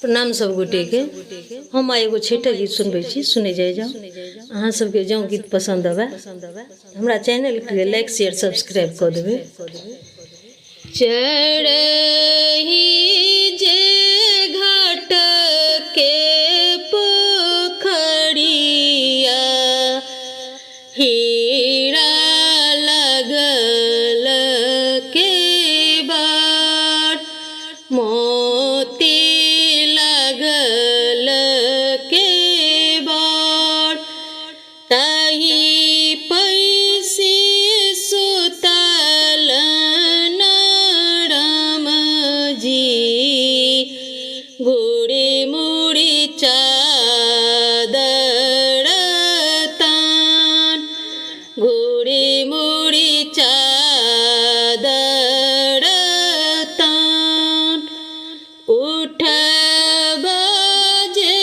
प्रणाम सब गोटे के। हम एगो छेटा गीत सुनबे छी, सुने जाए जाओ। अहाँ सबके जँ गीत पसंद आवे हमरा चैनल के लाइक शेयर सब्सक्राइब कर देबे। चढ़ही जे घाट के पोखरिया, हीरा लगल के बाट, मोती लगल के बाट, ताही पैसी सुतल राम जी, गोड़े मुड़ी चादर तान, गोड़े मुड़ी चादर तान, उठबा जे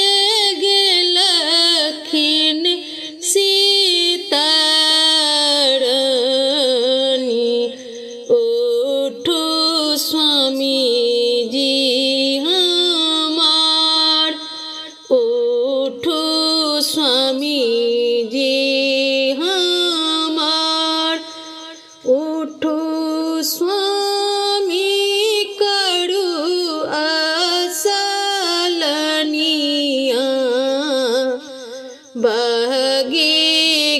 गेलखिन सीतारानी, उठू स्वामी जी हमार, उठू स्वामी जी हमार, उठू स्वामी करू असलनिया, बहगी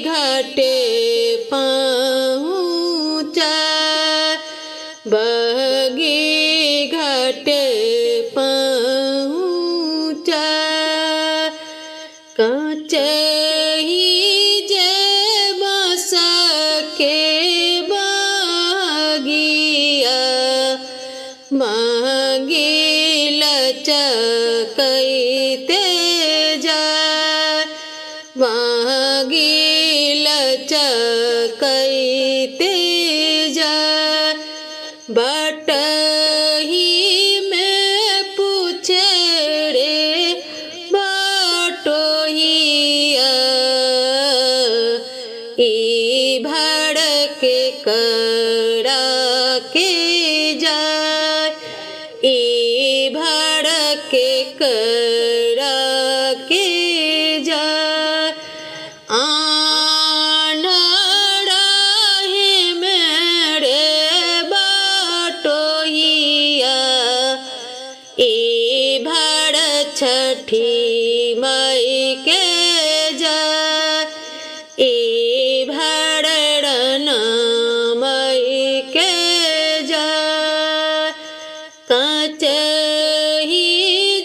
घाटे पहुँचा, बहगी घाटे पहुँचा, कांचही जे बाँस के बगिया, मांगी लचकैते जाय, मांगी लचकैते जाय, बटही में पूछे रे बटोहिया, ई भड़ के करा के जाय, ई भड़ के करा के जाय, आनड़ाहे मेरे बटोहिया, ई भड़ छठी मई के जाय, ई भड़ मई के जाय, कांचही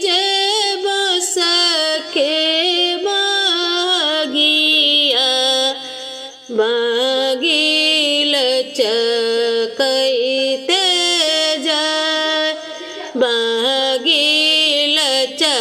जे बाँस के बगिया, बगी लचकैते जाय, बगी लचकैते